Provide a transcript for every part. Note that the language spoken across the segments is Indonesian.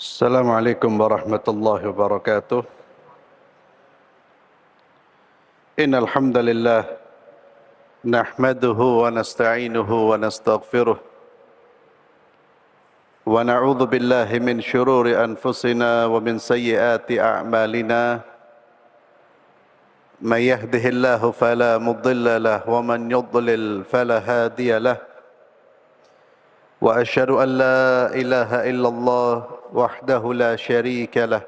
السلام عليكم ورحمة الله وبركاته. إن الحمد لله نحمده ونستعينه ونستغفره ونعوذ بالله من شرور أنفسنا ومن سيئات أعمالنا. من يهده الله فلا مضل له ومن يضلل فلا هادي له. وأشهد أن لا إله إلا الله وحده لا شريك له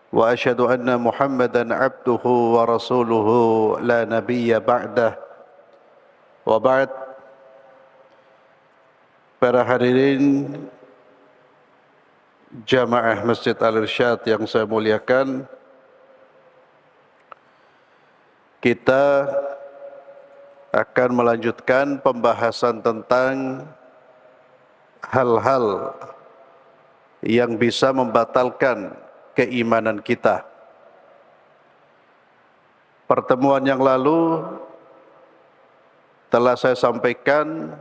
وأشهد أن محمدا عبده ورسوله لا نبي بعده. وبعد. Para hadirin jamaah Masjid Al-Irsyad yang saya muliakan, kita akan melanjutkan pembahasan tentang hal-hal yang bisa membatalkan keimanan kita. Pertemuan yang lalu telah saya sampaikan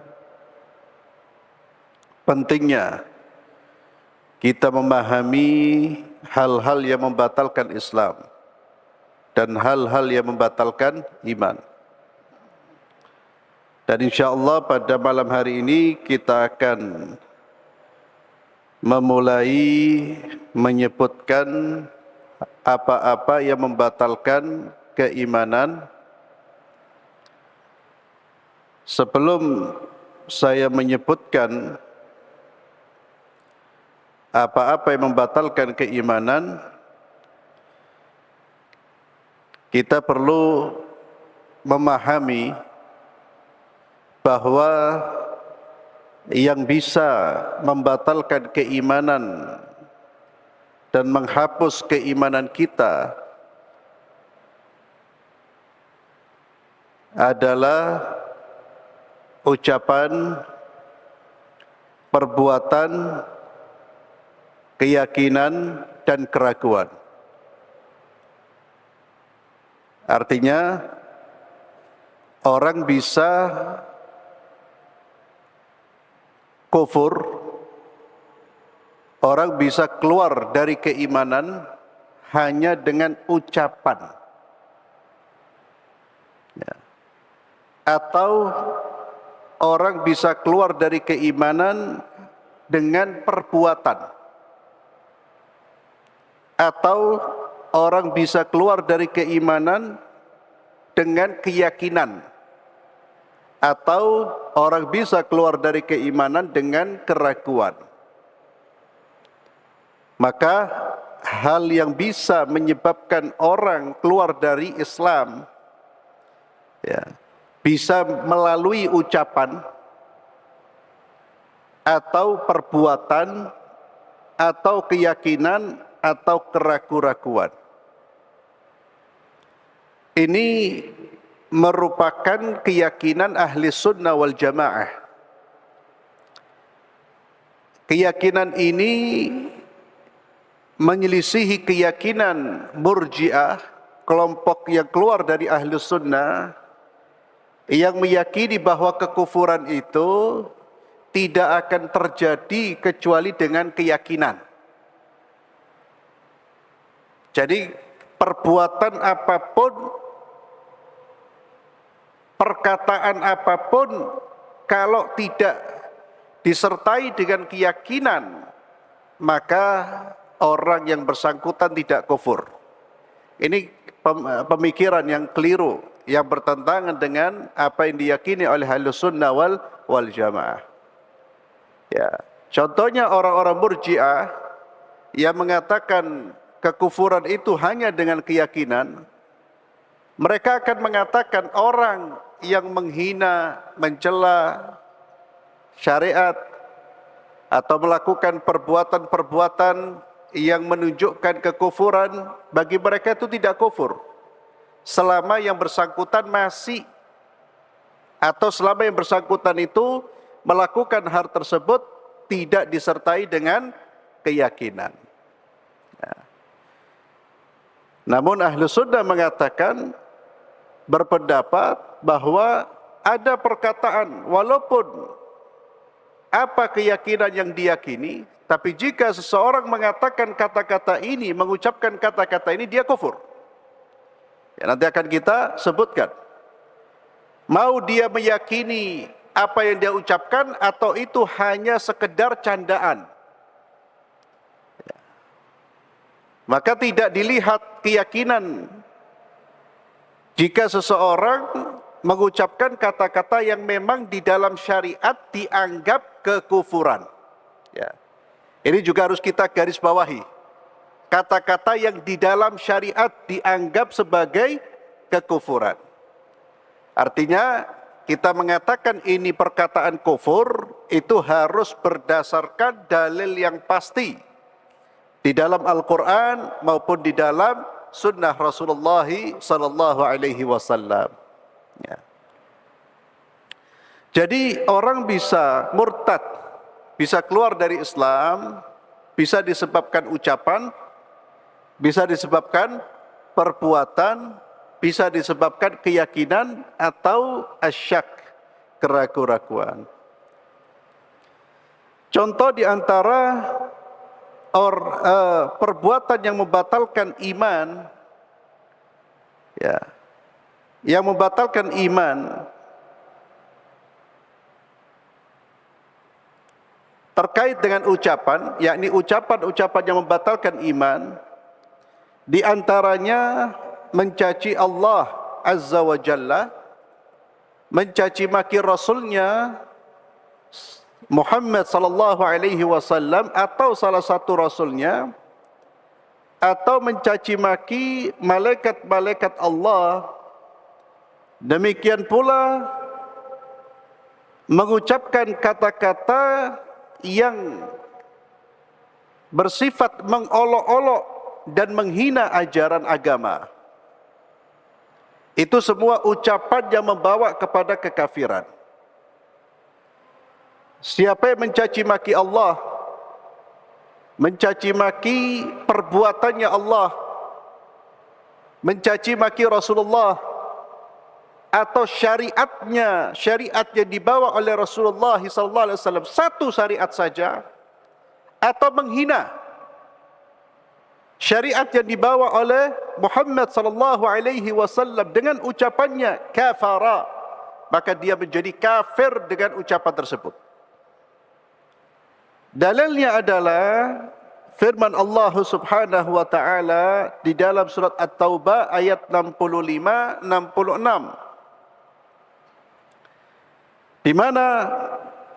pentingnya kita memahami hal-hal yang membatalkan Islam dan hal-hal yang membatalkan iman. Dan insyaallah pada malam hari ini kita akan memulai menyebutkan apa-apa yang membatalkan keimanan. Sebelum saya menyebutkan apa-apa yang membatalkan keimanan, kita perlu memahami bahwa yang bisa membatalkan keimanan dan menghapus keimanan kita adalah ucapan, perbuatan, keyakinan, dan keraguan. Artinya, orang bisa kufur, orang bisa keluar dari keimanan hanya dengan ucapan, ya. Atau orang bisa keluar dari keimanan dengan perbuatan, atau orang bisa keluar dari keimanan dengan keyakinan, atau orang bisa keluar dari keimanan dengan keraguan. Maka hal yang bisa menyebabkan orang keluar dari Islam, ya, bisa melalui ucapan atau perbuatan atau keyakinan atau keraguan-raguan. Ini merupakan keyakinan ahli sunnah wal jamaah. Keyakinan ini menyelisihi keyakinan Murji'ah, kelompok yang keluar dari ahli sunnah, yang meyakini bahwa kekufuran itu tidak akan terjadi kecuali dengan keyakinan. Jadi perbuatan apapun, perkataan apapun, kalau tidak disertai dengan keyakinan, maka orang yang bersangkutan tidak kufur. Ini pemikiran yang keliru, yang bertentangan dengan apa yang diyakini oleh Ahlus Sunnah wal Jamaah. Ya, contohnya orang-orang Murji'ah yang mengatakan kekufuran itu hanya dengan keyakinan. Mereka akan mengatakan orang yang menghina, mencela syariat atau melakukan perbuatan-perbuatan yang menunjukkan kekufuran, bagi mereka itu tidak kufur selama yang bersangkutan masih, atau selama yang bersangkutan itu melakukan hal tersebut tidak disertai dengan keyakinan. Namun Ahlu Sunnah mengatakan, berpendapat bahwa ada perkataan walaupun apa keyakinan yang diyakini, Tapi jika seseorang mengatakan kata-kata ini, mengucapkan kata-kata ini, dia kufur. Ya, nanti akan kita sebutkan. Mau dia meyakini apa yang dia ucapkan atau itu hanya sekedar candaan. Ya. Maka tidak dilihat keyakinan jika seseorang mengucapkan kata-kata yang memang di dalam syariat dianggap kekufuran. Ya. Ini juga harus kita garis bawahi. Kata-kata yang di dalam syariat dianggap sebagai kekufuran. Artinya kita mengatakan ini perkataan kufur itu harus berdasarkan dalil yang pasti di dalam Al-Quran maupun di dalam sunnah Rasulullah sallallahu alaihi wasallam. Ya. Jadi orang bisa murtad, bisa keluar dari Islam, bisa disebabkan ucapan, bisa disebabkan perbuatan, bisa disebabkan keyakinan atau asyak, keraguan-raguan. Contoh di antara perbuatan yang membatalkan iman, ya, yang membatalkan iman terkait dengan ucapan, yakni ucapan-ucapan yang membatalkan iman, di antaranya mencaci Allah Azza wa Jalla, mencaci maki Rasulnya Muhammad sallallahu alaihi wasallam atau salah satu Rasulnya, atau mencaci maki malaikat-malaikat Allah. Demikian pula mengucapkan kata-kata yang bersifat mengolok-olok dan menghina ajaran agama. Itu semua ucapan yang membawa kepada kekafiran. Siapa yang mencaci maki Allah, mencaci maki perbuatannya Allah, mencaci maki Rasulullah atau syariat yang dibawa oleh Rasulullah SAW, satu syariat saja, atau menghina syariat yang dibawa oleh Muhammad sallallahu alaihi wasallam dengan ucapannya kafara, maka dia menjadi kafir dengan ucapan tersebut. Dalilnya adalah firman Allah Subhanahu wa taala di dalam surat At-Taubah ayat 65 66, di mana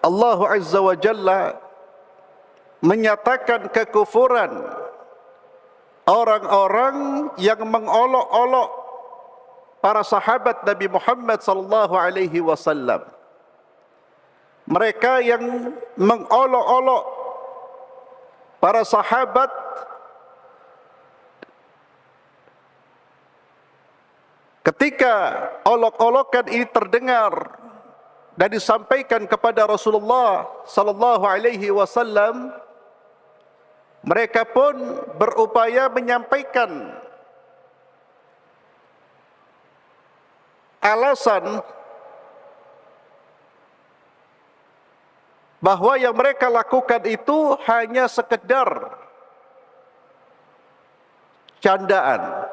Allah Azza wa Jalla menyatakan kekufuran orang-orang yang mengolok-olok para sahabat Nabi Muhammad sallallahu alaihi wasallam. Mereka yang mengolok-olok para sahabat ketika olok-olokan ini terdengar dan disampaikan kepada Rasulullah sallallahu alaihi wasallam, mereka pun berupaya menyampaikan alasan bahwa yang mereka lakukan itu hanya sekedar candaan.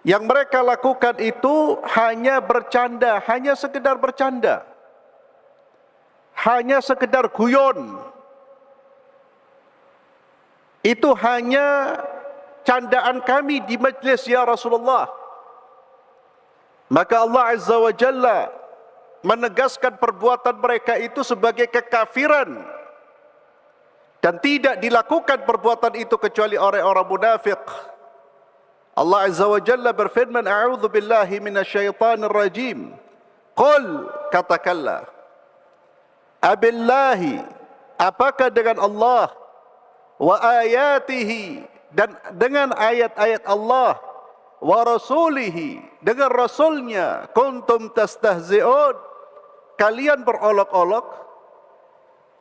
Yang mereka lakukan itu hanya bercanda, hanya sekedar bercanda, hanya sekedar guyon. Itu hanya candaan kami di majlis ya Rasulullah. Maka Allah Azza wa Jalla menegaskan perbuatan mereka itu sebagai kekafiran, dan tidak dilakukan perbuatan itu kecuali oleh orang munafik. Allah Azza wa Jalla berfirman, a'udzu billahi minasyaitonir rajim. Qul, katakanlah, abillahi, apakah dengan Allah, wa ayatihi, dan dengan ayat-ayat Allah, wa rasulihi, dengan rasulnya, kuntum tastahzi'un, kalian berolok-olok.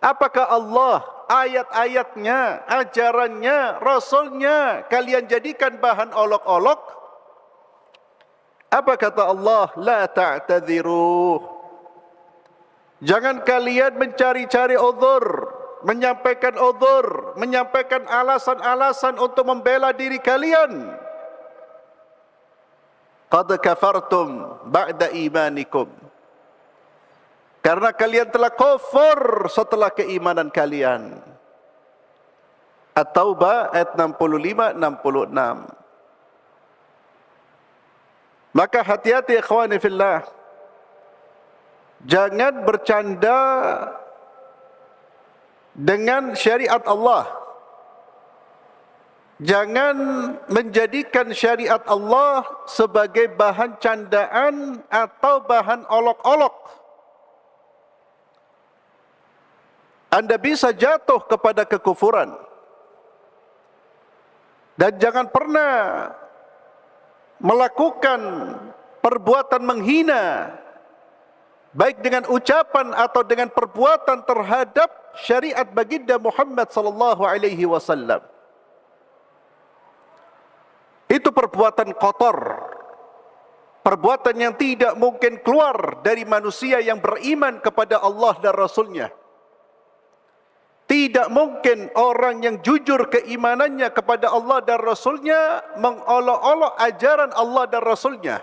Apakah Allah, ayat-ayatnya, ajarannya, rasulnya kalian jadikan bahan olok-olok? Apa kata Allah? La ta'tadhiru, jangan kalian mencari-cari uzur, menyampaikan uzur, menyampaikan alasan-alasan untuk membela diri kalian. Qad kafartum ba'da imanikum. Karena kalian telah kufur setelah keimanan kalian. At-Taubah ayat 65-66. Maka hati-hati ikhwani fillah. Jangan bercanda dengan syariat Allah. Jangan menjadikan syariat Allah sebagai bahan candaan atau bahan olok-olok. Anda bisa jatuh kepada kekufuran. Dan jangan pernah melakukan perbuatan menghina, baik dengan ucapan atau dengan perbuatan terhadap syariat baginda Muhammad sallallahu alaihi wasallam. Itu perbuatan kotor, perbuatan yang tidak mungkin keluar dari manusia yang beriman kepada Allah dan Rasulnya. Tidak mungkin orang yang jujur keimanannya kepada Allah dan Rasulnya mengolok-olok ajaran Allah dan Rasulnya.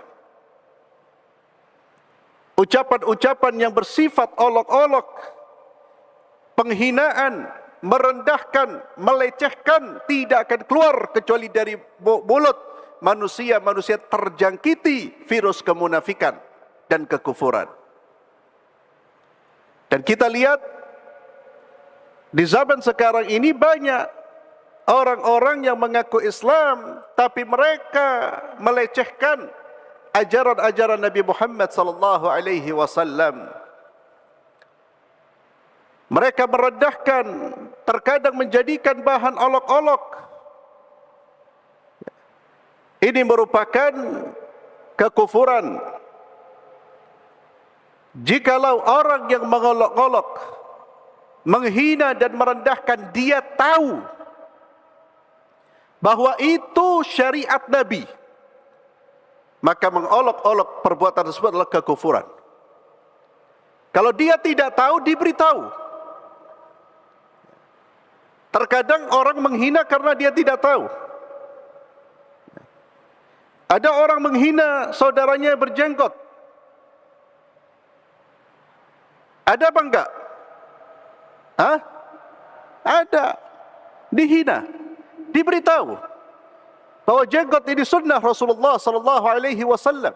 Ucapan-ucapan yang bersifat olok-olok, penghinaan, merendahkan, melecehkan tidak akan keluar kecuali dari mulut manusia-manusia terjangkiti virus kemunafikan dan kekufuran. Dan kita lihat di zaman sekarang ini banyak orang-orang yang mengaku Islam tapi mereka melecehkan ajaran-ajaran Nabi Muhammad sallallahu alaihi wasallam. Mereka merendahkan, terkadang menjadikan bahan olok-olok. Ini merupakan kekufuran. Jikalau orang yang mengolok-olok, menghina dan merendahkan, dia tahu bahwa itu syariat Nabi, maka mengolok-olok perbuatan tersebut adalah kekufuran. Kalau dia tidak tahu, diberitahu. Terkadang orang menghina karena dia tidak tahu. Ada orang menghina saudaranya berjenggot. Ada apa enggak? Hah? Ada. Dihina. Diberitahu bahwa jenggot ini sunnah Rasulullah sallallahu alaihi wasallam.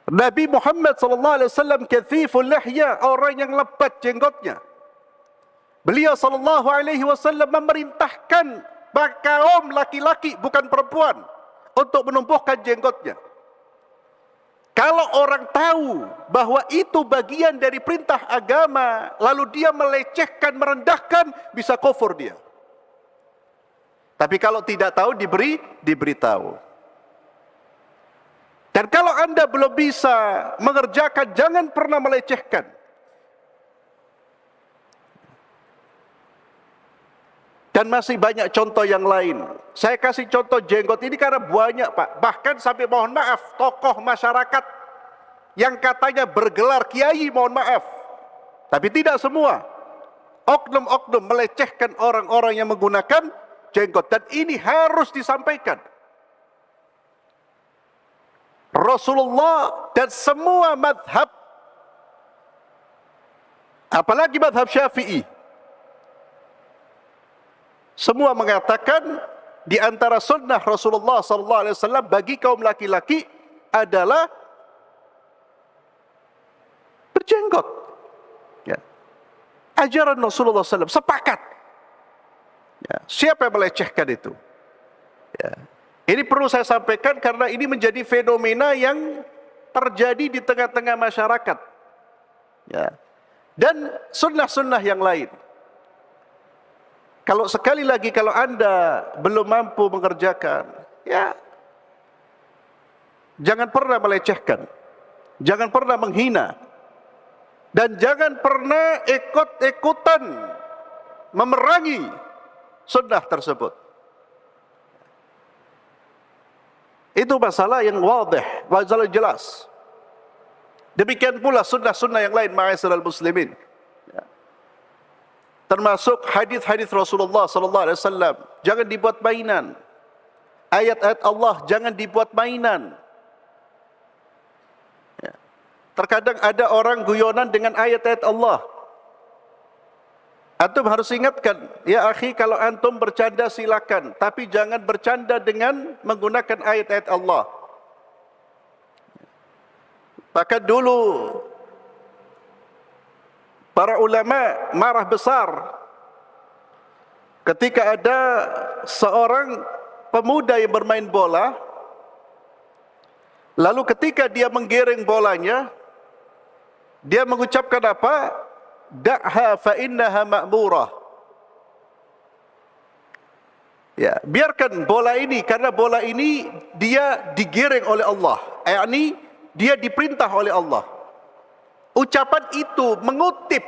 Nabi Muhammad sallallahu alaihi wasallam kathiful lihya, orang yang lebat jenggotnya. Beliau sallallahu alaihi wasallam memerintahkan kaum laki-laki bukan perempuan untuk menumbuhkan jenggotnya. Kalau orang tahu bahwa itu bagian dari perintah agama, lalu dia melecehkan, merendahkan, bisa kufur dia. Tapi kalau tidak tahu, diberitahu. Dan kalau Anda belum bisa mengerjakan, jangan pernah melecehkan. Dan masih banyak contoh yang lain. Saya kasih contoh jenggot ini karena banyak, Pak. Bahkan sampai mohon maaf, tokoh masyarakat yang katanya bergelar kiai, mohon maaf. Tapi tidak semua. Oknum-oknum melecehkan orang-orang yang menggunakan jenggot. Dan ini harus disampaikan. Rasulullah dan semua madhab, apalagi madhab Syafi'i, semua mengatakan di antara sunnah Rasulullah sallallahu alaihi wasallam bagi kaum laki-laki adalah berjenggot. Ya. Ajaran Rasulullah SAW sepakat. Ya. Siapa yang melecehkan itu? Ya. Ini perlu saya sampaikan karena ini menjadi fenomena yang terjadi di tengah-tengah masyarakat. Ya. Dan sunnah-sunnah yang lain. Kalau sekali lagi, kalau Anda belum mampu mengerjakan, ya jangan pernah melecehkan, jangan pernah menghina, dan jangan pernah ikut-ikutan memerangi sunnah tersebut. Itu masalah yang wadih, masalah jelas. Demikian pula sunnah-sunnah yang lain, ma'asyiral muslimin. Termasuk hadis-hadis Rasulullah sallallahu alaihi wasallam, jangan dibuat mainan. Ayat-ayat Allah jangan dibuat mainan. Ya. Terkadang ada orang guyonan dengan ayat-ayat Allah. Antum harus ingatkan, ya akhi, kalau antum bercanda silakan, tapi jangan bercanda dengan menggunakan ayat-ayat Allah. Maka dulu para ulama marah besar ketika ada seorang pemuda yang bermain bola, lalu ketika dia menggiring bolanya, dia mengucapkan apa? Da'ha fa innaha ma'murah. Ya, biarkan bola ini, karena bola ini dia digiring oleh Allah. Yakni dia diperintah oleh Allah. Ucapan itu mengutip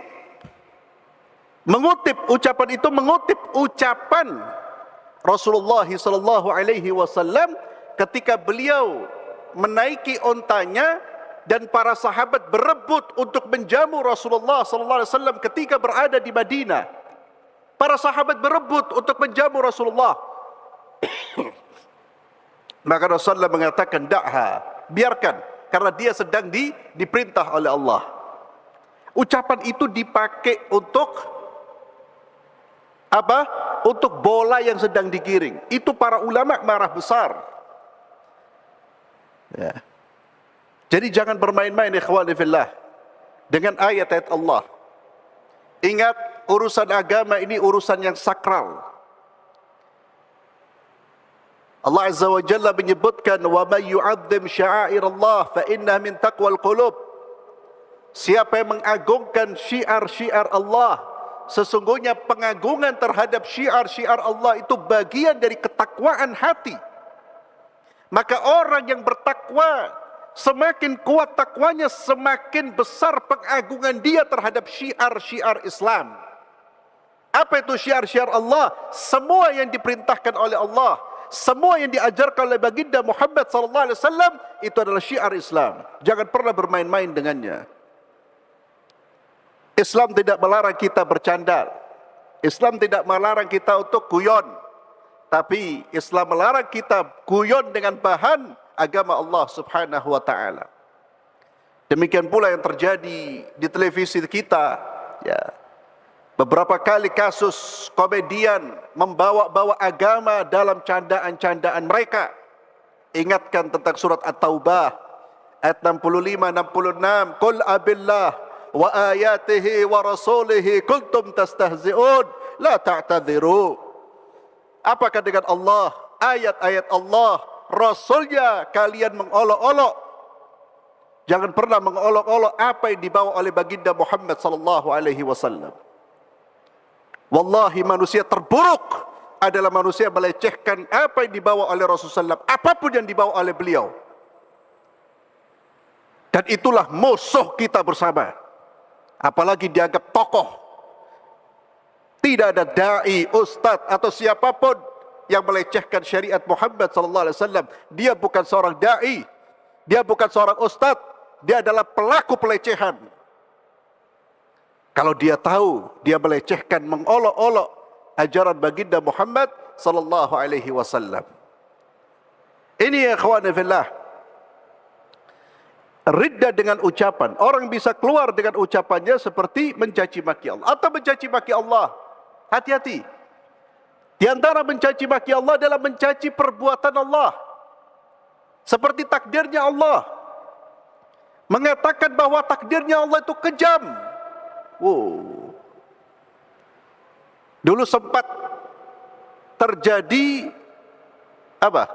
ucapan Rasulullah sallallahu alaihi wasallam ketika beliau menaiki ontanya dan para sahabat berebut untuk menjamu Rasulullah sallallahu alaihi wasallam ketika berada di Madinah. Para sahabat berebut untuk menjamu Rasulullah. Maka Rasulullah mengatakan, da'ha, biarkan, karena dia sedang diperintah oleh Allah. Ucapan itu dipakai untuk apa? Untuk bola yang sedang digiring. Itu para ulama marah besar. Ya. Jadi jangan bermain-main ikhwani fillah dengan ayat-ayat Allah. Ingat, urusan agama ini urusan yang sakral. Allah Azza wa Jalla menyebutkan, wa may yu'azzim sya'airallah fa innaha min taqwal qulub. Siapa yang mengagungkan syiar-syiar Allah, sesungguhnya pengagungan terhadap syiar-syiar Allah itu bagian dari ketakwaan hati. Maka orang yang bertakwa, semakin kuat takwanya, semakin besar pengagungan dia terhadap syiar-syiar Islam. Apa itu syiar-syiar Allah? Semua yang diperintahkan oleh Allah, semua yang diajarkan oleh baginda Muhammad sallallahu alaihi wasallam, itu adalah syiar Islam. Jangan pernah bermain-main dengannya. Islam tidak melarang kita bercanda. Islam tidak melarang kita untuk guyon. Tapi Islam melarang kita guyon dengan bahan agama Allah subhanahu wa ta'ala. Demikian pula yang terjadi di televisi kita. Ya. Beberapa kali kasus komedian membawa-bawa agama dalam candaan-candaan mereka. Ingatkan tentang surat At-Taubah ayat 65-66. Qul abillah wa ayatihi wa rasulihi kuntum tastahzi'un la ta'tadhiru. Apakah dengan Allah, ayat-ayat Allah, Rasulnya kalian mengolok-olok? Jangan pernah mengolok-olok apa yang dibawa oleh baginda Muhammad sallallahu alaihi wasallam. Wallahi, manusia terburuk adalah manusia melecehkan apa yang dibawa oleh Rasulullah, apapun yang dibawa oleh beliau. Dan itulah musuh kita bersama. Apalagi dianggap tokoh. Tidak ada dai, ustaz atau siapapun yang melecehkan syariat Muhammad sallallahu alaihi wasallam. Dia bukan seorang dai, dia bukan seorang ustaz, dia adalah pelaku pelecehan. Kalau dia tahu dia melecehkan, mengolok-olok ajaran baginda Muhammad sallallahu alaihi wasallam. Ini ya ikhwan fillah, riddah dengan ucapan. Orang bisa keluar dengan ucapannya seperti mencaci maki Allah atau mencaci maki Allah. Hati-hati. Di antara mencaci maki Allah adalah mencaci perbuatan Allah. Seperti takdirnya Allah. Mengatakan bahwa takdirnya Allah itu kejam. Wow. Dulu sempat terjadi apa?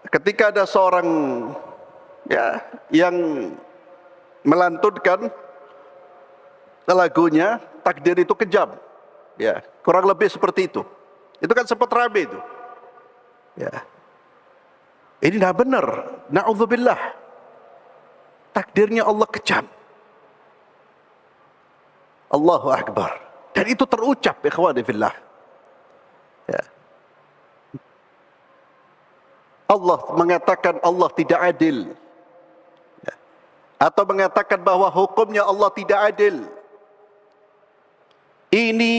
Ketika ada seorang ya yang melantunkan lagunya takdir itu kejam, ya kurang lebih seperti itu. Itu kan sempat rame itu. Ya, ini tidak benar. Na'udzubillah. Takdirnya Allah kejam. Allahu Akbar. Dan itu terucap, ikhwani fillah. Ya. Allah mengatakan Allah tidak adil. Ya. atau mengatakan bahwa hukumnya Allah tidak adil. Ini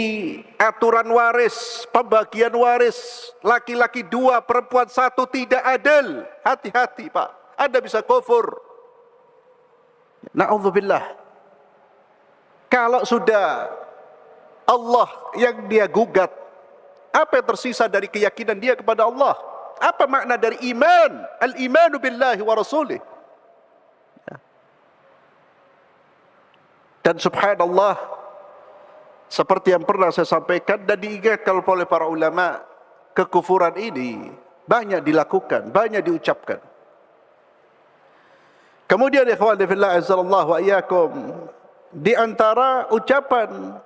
aturan waris, pembagian waris, laki-laki 2, perempuan 1, tidak adil. Hati-hati Pak, Anda bisa kufur. Na'udzubillah. Kalau sudah Allah yang dia gugat, apa yang tersisa dari keyakinan dia kepada Allah? Apa makna dari iman? Al-imanu billahi wa rasulih. Dan subhanallah, seperti yang pernah saya sampaikan dan diingatkan oleh para ulama, kekufuran ini banyak dilakukan, banyak diucapkan. Kemudian ikhwan fillah azallahu wa iyyakum, di antara ucapan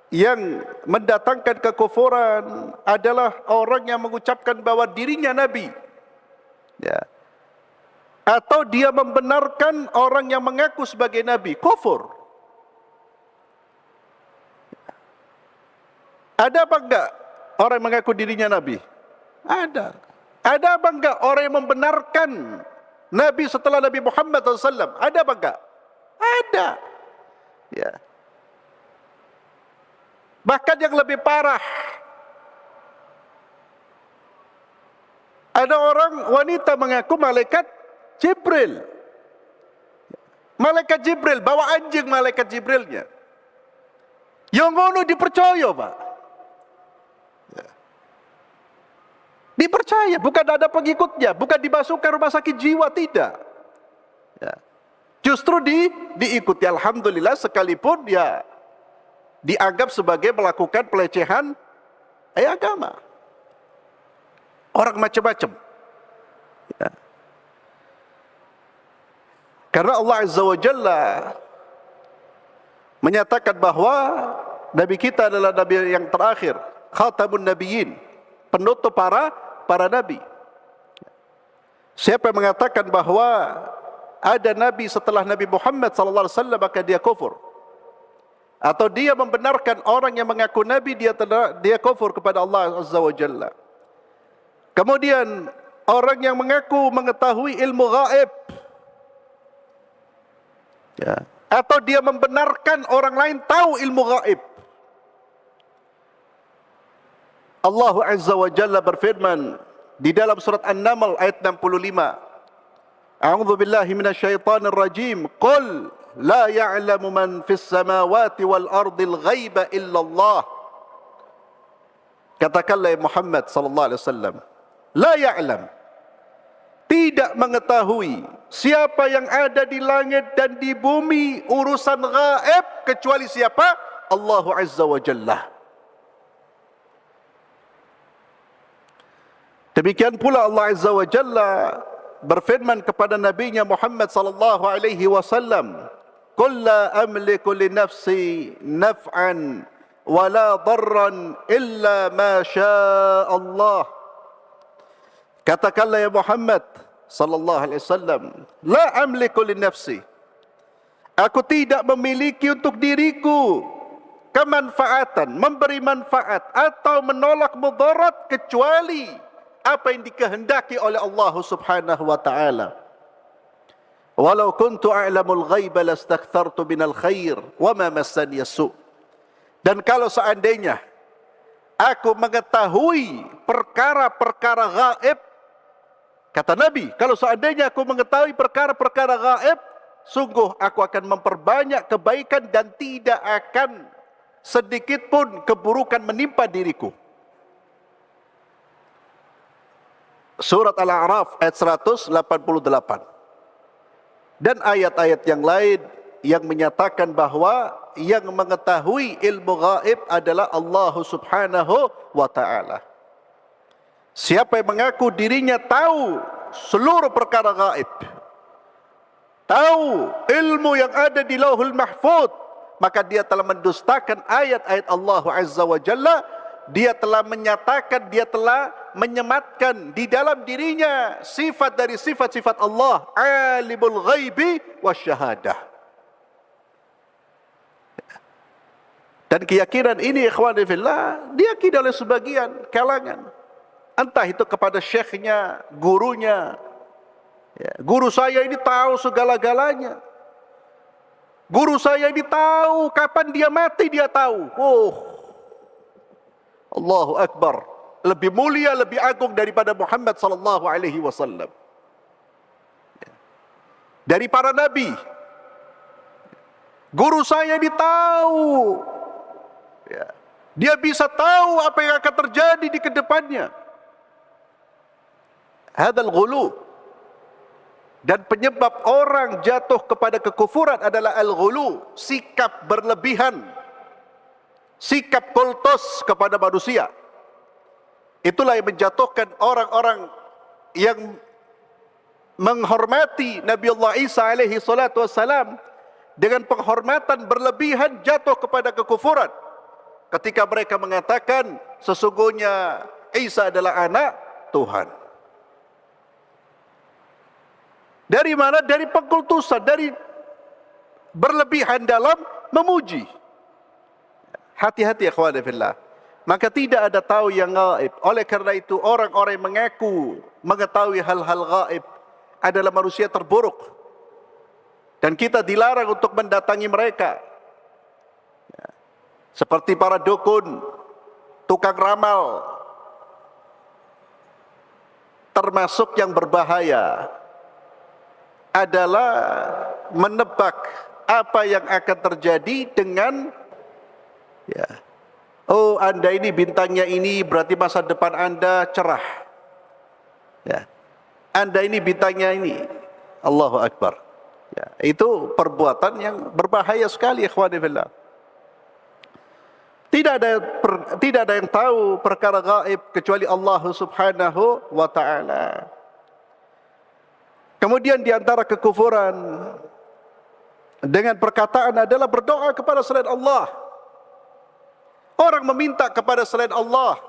yang mendatangkan kekufuran adalah orang yang mengucapkan bahwa dirinya nabi, ya, atau dia membenarkan orang yang mengaku sebagai nabi. Kufur. Ada apa enggak orang yang mengaku dirinya nabi? Ada. Ada apa enggak orang yang membenarkan nabi setelah Nabi Muhammad SAW? Ada apa enggak? Ada. Ya. Bahkan yang lebih parah, ada orang wanita mengaku malaikat Jibril. Malaikat Jibril, bawa anjing malaikat Jibrilnya. Yang ngono dipercaya Pak. Dipercaya, bukan ada pengikutnya, bukan dimasukkan rumah sakit jiwa, tidak. Ya. Justru diikuti, alhamdulillah, sekalipun ya dianggap sebagai melakukan pelecehan agama. Orang macam-macam. Ya. Karena Allah Azza wa Jalla menyatakan bahwa Nabi kita adalah Nabi yang terakhir, khatamun nabiyyin, penutup para nabi. Siapa yang mengatakan bahwa ada nabi setelah Nabi Muhammad sallallahu alaihi wasallam, maka dia kufur. Atau dia membenarkan orang yang mengaku nabi, dia kufur kepada Allah Azza wa Jalla. Kemudian orang yang mengaku mengetahui ilmu gaib, ya, atau dia membenarkan orang lain tahu ilmu gaib. Allah Azza wa Jalla berfirman di dalam surat An-Naml ayat 65. A'udzu billahi minasyaitonir rajim. Qul la ya'lamu man fis samawati wal ardil ghaiba illa Allah. Katakanlah ya Muhammad sallallahu alaihi wasallam, la ya'lam, tidak mengetahui siapa yang ada di langit dan di bumi urusan gaib kecuali siapa? Allah Azza wa Jalla. Demikian pula Allah Azza wa Jalla berfirman kepada nabinya Muhammad sallallahu alaihi wasallam, "Qul la amliku li nafsi naf'an wa la darran illa ma syaa Allah." Katakanlah ya Muhammad sallallahu alaihi wasallam, la amliku li nafsi, aku tidak memiliki untuk diriku kemanfaatan, memberi manfaat atau menolak mudarat kecuali apa yang dikehendaki oleh Allah Subhanahu wa taala. Walau kuntu a'lamul ghaiba lastakthartu minal khair wa ma massani as-su. Dan kalau seandainya aku mengetahui perkara-perkara gaib, kata Nabi, kalau seandainya aku mengetahui perkara-perkara gaib, sungguh aku akan memperbanyak kebaikan dan tidak akan sedikit pun keburukan menimpa diriku. Surat Al-A'raf ayat 188. Dan ayat-ayat yang lain yang menyatakan bahwa yang mengetahui ilmu gaib adalah Allah Subhanahu wa ta'ala. Siapa yang mengaku dirinya tahu seluruh perkara gaib, tahu ilmu yang ada di Lauhul Mahfuz, maka dia telah mendustakan ayat-ayat Allah Azza wa Jalla. Dia telah menyatakan, dia telah menyematkan di dalam dirinya sifat dari sifat-sifat Allah, alimul ghaibi wasyahadah. Dan keyakinan ini ikhwani fillah diyakini oleh sebagian kalangan, entah itu kepada syekhnya, gurunya, Ya, guru saya ini tahu segala-galanya. Guru saya ini tahu kapan dia mati, dia tahu. Oh, Allahu Akbar. Lebih mulia, lebih agung daripada Muhammad sallallahu alaihi wasallam. Dari para nabi. Guru saya ini tahu. Ya. Dia bisa tahu apa yang akan terjadi di kedepannya. Hadzal ghulu. Dan penyebab orang jatuh kepada kekufuran adalah al-ghulu, sikap berlebihan, sikap kultus kepada manusia. Itulah yang menjatuhkan orang-orang yang menghormati Nabi Allah Isa alaihi salatu wassalam dengan penghormatan berlebihan jatuh kepada kekufuran. Ketika mereka mengatakan sesungguhnya Isa adalah anak Tuhan. Dari mana? Dari pengkultusan, dari berlebihan dalam memuji. Hati-hati ikhwan fillah. Maka tidak ada tahu yang gaib. Oleh karena itu orang-orang yang mengaku mengetahui hal-hal gaib adalah manusia terburuk. Dan kita dilarang untuk mendatangi mereka. Seperti para dukun, tukang ramal. Termasuk yang berbahaya adalah menebak apa yang akan terjadi dengan oh, Anda ini bintangnya ini berarti masa depan Anda cerah. Ya. Anda ini bintangnya ini. Allahu Akbar. Ya, itu perbuatan yang berbahaya sekali ikhwani fillah. Tidak ada yang tahu perkara gaib kecuali Allah Subhanahu wa taala. Kemudian di antara kekufuran dengan perkataan adalah berdoa kepada selain Allah. Orang meminta kepada selain Allah.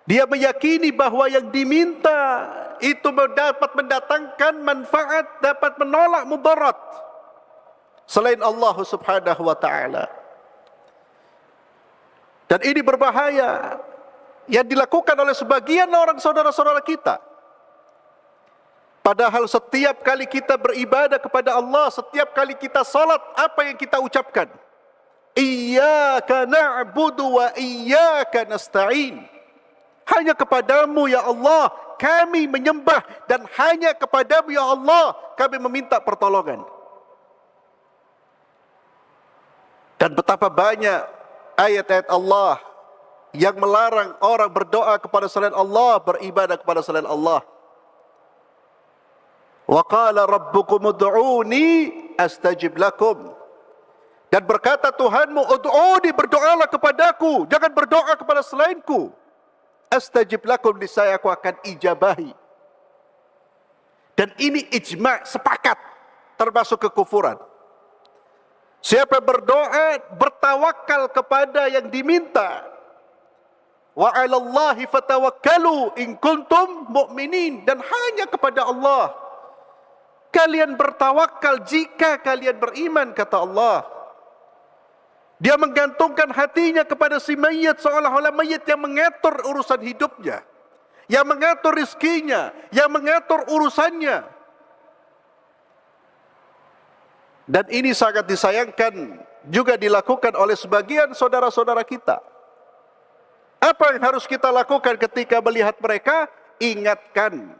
Dia meyakini bahawa yang diminta itu dapat mendatangkan manfaat, dapat menolak mudarat selain Allah Subhanahu wa taala. Dan ini berbahaya yang dilakukan oleh sebagian orang saudara-saudara kita. Padahal setiap kali kita beribadah kepada Allah, setiap kali kita salat, apa yang kita ucapkan? Iyyaka na'budu wa iyyaka nasta'in. Hanya kepadamu ya Allah kami menyembah, dan hanya kepadamu ya Allah kami meminta pertolongan. Dan betapa banyak ayat-ayat Allah yang melarang orang berdoa kepada selain Allah, beribadah kepada selain Allah. Wa qala rabbukum ud'uni astajib lakum. Dan berkata Tuhanmu, ud'uni, berdoalah kepadaku, jangan berdoa kepada selainku. Astajib lakum, niscaya aku akan ijabahi. Dan ini ijma', sepakat, termasuk kekufuran. Siapa berdoa, bertawakal kepada yang diminta. Wa 'alallahi fatawakkalu in kuntum mu'minin, dan hanya kepada Allah kalian bertawakal jika kalian beriman, kata Allah. Dia menggantungkan hatinya kepada si mayit, seolah-olah mayit yang mengatur urusan hidupnya, yang mengatur rizkinya, yang mengatur urusannya. Dan ini sangat disayangkan juga dilakukan oleh sebagian saudara-saudara kita. Apa yang harus kita lakukan ketika melihat mereka? Ingatkan,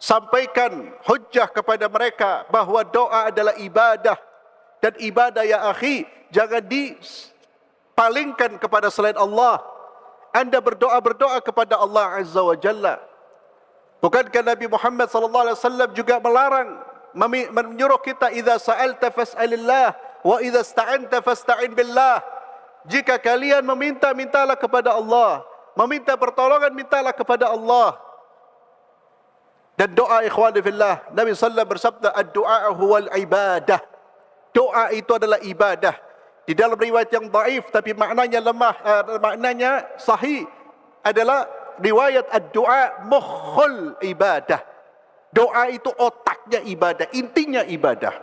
sampaikan hujjah kepada mereka bahawa doa adalah ibadah. Dan ibadah ya akhi, jangan dipalingkan kepada selain Allah. Anda berdoa kepada Allah Azza wa Jalla. Bukankah Nabi Muhammad SAW juga melarang, menyuruh kita, idza sa'alta fas'alillah wa idza ista'anta fasta'in billah. Jika kalian meminta, mintalah kepada Allah. Meminta pertolongan, mintalah kepada Allah. Dan doa ikhwani fillah, Nabi sallallahu bersabda, ad-du'a huwal ibadah. Doa itu adalah ibadah. Di dalam riwayat yang dhaif tapi maknanya lemah, maknanya sahih, adalah riwayat ad-du'a mukhul ibadah. Doa itu otaknya ibadah, intinya ibadah.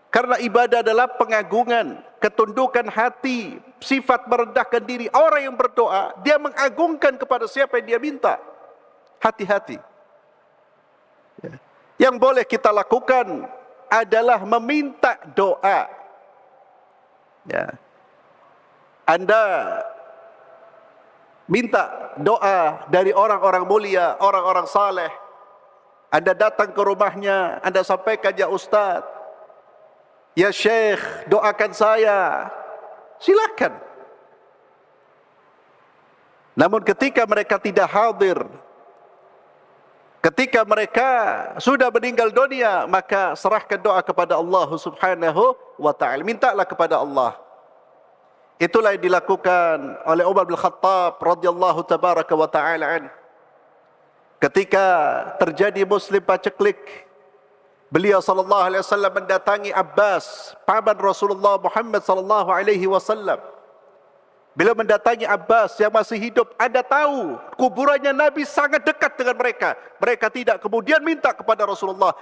Karena ibadah adalah pengagungan, ketundukan hati, sifat merendahkan diri. Orang yang berdoa, dia mengagungkan kepada siapa yang dia minta. Hati-hati. Yang boleh kita lakukan adalah meminta doa. Ya. Anda minta doa dari orang-orang mulia, orang-orang saleh. Anda datang ke rumahnya, Anda sampaikan, ya Ustaz, ya Syekh, doakan saya. Silakan. Namun ketika mereka tidak hadir, ketika mereka sudah meninggal dunia, maka serahkan doa kepada Allah Subhanahu wa ta'ala. Mintalah kepada Allah. Itulah yang dilakukan oleh Umar bin Khattab radhiyallahu tabaraka wa ta'ala an. Ketika terjadi Muslim paceklik, beliau sallallahu alaihi wasallam mendatangi Abbas, paman Rasulullah Muhammad sallallahu alaihi wasallam. Beliau mendatangi Abbas yang masih hidup. Anda tahu kuburannya Nabi sangat dekat dengan mereka. Mereka tidak kemudian minta kepada Rasulullah.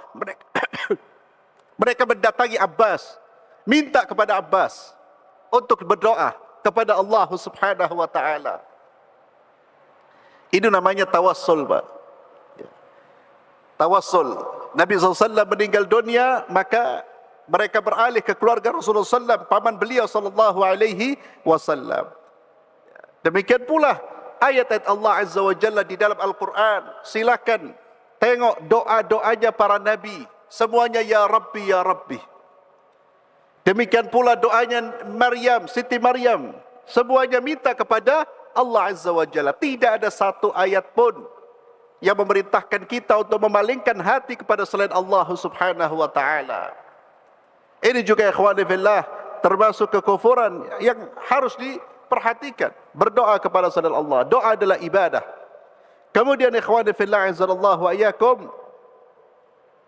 Mereka mendatangi Abbas, minta kepada Abbas untuk berdoa kepada Allah Subhanahu wa ta'ala. Ini namanya tawassul, Pak. Tawassul. Nabi SAW meninggal dunia, maka mereka beralih ke keluarga Rasulullah SAW, paman beliau sallallahu alaihi wasallam. Demikian pula ayat-ayat Allah Azza wa Jalla di dalam Al-Quran. Silakan tengok doa-doanya para nabi. Semuanya ya Rabbi, ya Rabbi. Demikian pula doanya Maryam, Siti Maryam. Semuanya minta kepada Allah Azza wa Jalla. Tidak ada satu ayat pun yang memerintahkan kita untuk memalingkan hati kepada selain Allah Subhanahu wa ta'ala. Ini juga ikhwani fillah termasuk kekufuran yang harus diperhatikan. Berdoa kepada selain Allah. Doa adalah ibadah. Kemudian ikhwani fillah azallahu wa iyyakum,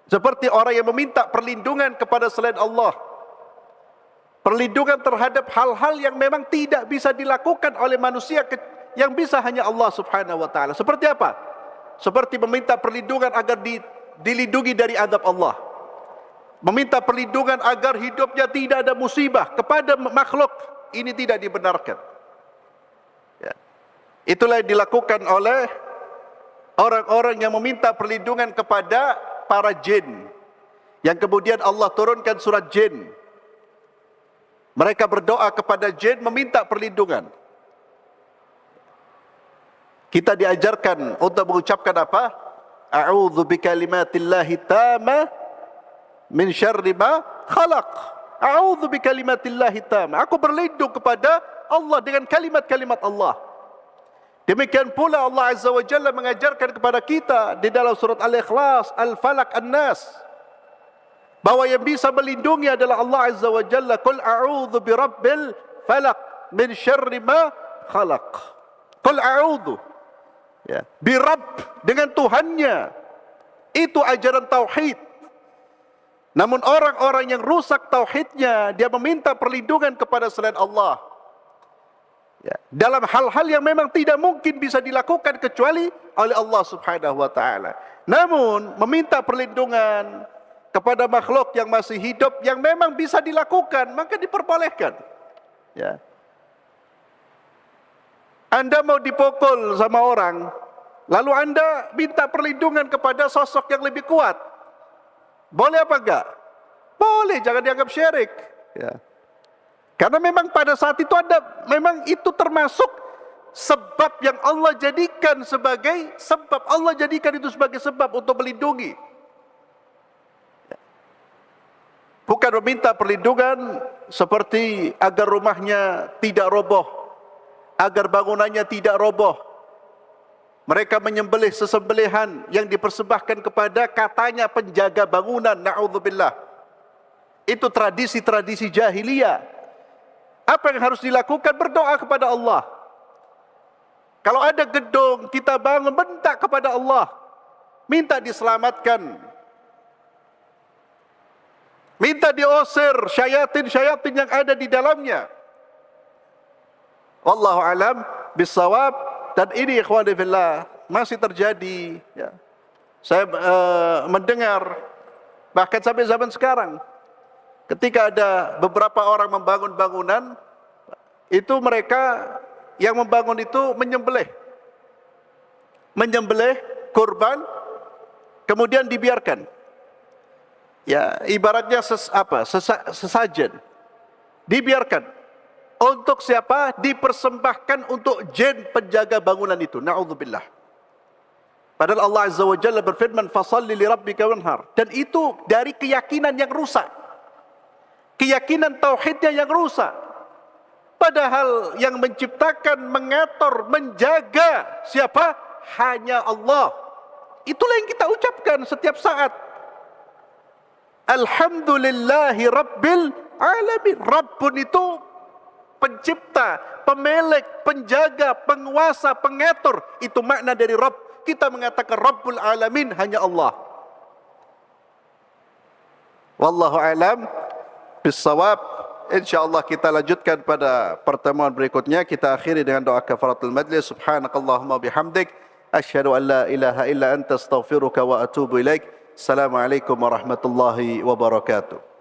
seperti orang yang meminta perlindungan kepada selain Allah. Perlindungan terhadap hal-hal yang memang tidak bisa dilakukan oleh manusia, yang bisa hanya Allah Subhanahu wa ta'ala. Seperti apa? Seperti meminta perlindungan agar dilindungi dari azab Allah. Meminta perlindungan agar hidupnya tidak ada musibah kepada makhluk. Ini tidak dibenarkan. Ya. Itulah yang dilakukan oleh orang-orang yang meminta perlindungan kepada para jin, yang kemudian Allah turunkan surat jin. Mereka berdoa kepada jin meminta perlindungan. Kita diajarkan untuk mengucapkan apa? A'udzu bikalimatillahi tamma min syarri ma khalaq. A'udzu bikalimatillahi tamma. Aku berlindung kepada Allah dengan kalimat-kalimat Allah. Demikian pula Allah Azza wa Jalla mengajarkan kepada kita di dalam surat Al-Ikhlas, Al-Falaq, An-Nas, bahwa yang bisa melindungi adalah Allah Azza wa Jalla. Qul a'udzu birabbil falaq min syarri ma khalaq. Qul a'udzu, ya, birabb, dengan Tuhannya. Itu ajaran tauhid. Namun orang-orang yang rusak tauhidnya, dia meminta perlindungan kepada selain Allah, ya, dalam hal-hal yang memang tidak mungkin bisa dilakukan kecuali oleh Allah Subhanahu wa ta'ala. Namun meminta perlindungan kepada makhluk yang masih hidup yang memang bisa dilakukan, maka diperbolehkan. Ya. Anda mau dipukul sama orang, lalu Anda minta perlindungan kepada sosok yang lebih kuat, boleh apa enggak? Boleh, jangan dianggap syirik. Ya. Karena memang pada saat itu Anda, memang itu termasuk sebab yang Allah jadikan sebagai sebab. Allah jadikan itu sebagai sebab untuk melindungi. Bukan meminta perlindungan seperti agar rumahnya tidak roboh, agar bangunannya tidak roboh. Mereka menyembelih sesembelihan yang dipersembahkan kepada katanya penjaga bangunan. Na'udzubillah. Itu tradisi-tradisi jahiliyah. Apa yang harus dilakukan? Berdoa kepada Allah. Kalau ada gedung kita bangun, minta kepada Allah, minta diselamatkan, minta diusir syayatin-syayatin yang ada di dalamnya. Wallahu alam bisawab. Dan ini ikhwani fillah masih terjadi, ya. Saya mendengar bahkan sampai zaman sekarang, ketika ada beberapa orang membangun bangunan, itu mereka yang membangun itu menyembelih kurban, kemudian dibiarkan. Ya, ibaratnya sesajen. Dibiarkan. Untuk siapa? Dipersembahkan untuk jin penjaga bangunan itu. Na'udzubillah. Padahal Allah Azza wa Jalla berfirman, "Fasalli li rabbika wanhar." Dan itu dari keyakinan yang rusak. Keyakinan tauhidnya yang rusak. Padahal yang menciptakan, mengatur, menjaga siapa? Hanya Allah. Itulah yang kita ucapkan setiap saat. Alhamdulillahi Rabbil Alamin. Rabbun itu pencipta, pemilik, penjaga, penguasa, pengatur. Itu makna dari Rabb. Kita mengatakan Rabbul Alamin hanya Allah. Wallahu alam bissawab. InsyaAllah kita lanjutkan pada pertemuan berikutnya. Kita akhiri dengan doa kafaratul majlis. Subhanakallahumma bihamdik. Asyhadu an la ilaha illa anta astaghfiruka wa atubu ilaik. Assalamualaikum warahmatullahi wabarakatuh.